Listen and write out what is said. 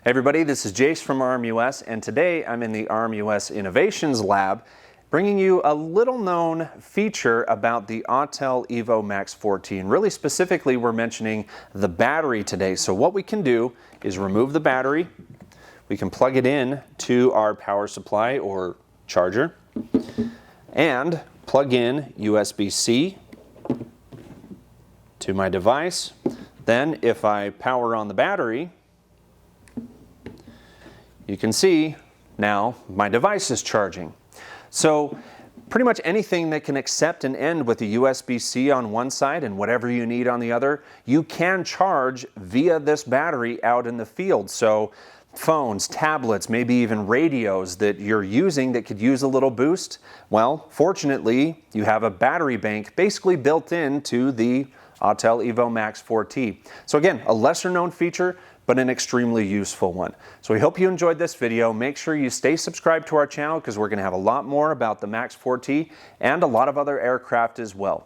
Hey everybody, this is Jace from ARM-US, and today I'm in the ARM-US Innovations Lab bringing you a little known feature about the Autel EVO Max 14. Really specifically, we're mentioning the battery today. So what we can do is remove the battery, we can plug it in to our power supply or charger, and plug in USB-C to my device. Then if I power on the battery, you can see now my device is charging. So pretty much anything that can accept and end with a USB-C on one side and whatever you need on the other, you can charge via this battery out in the field. So phones, tablets, maybe even radios that you're using that could use a little boost, well, fortunately, you have a battery bank basically built into the Autel EVO Max 4T. So again, a lesser known feature, but an extremely useful one. So we hope you enjoyed this video. Make sure you stay subscribed to our channel because we're going to have a lot more about the Max 4T and a lot of other aircraft as well.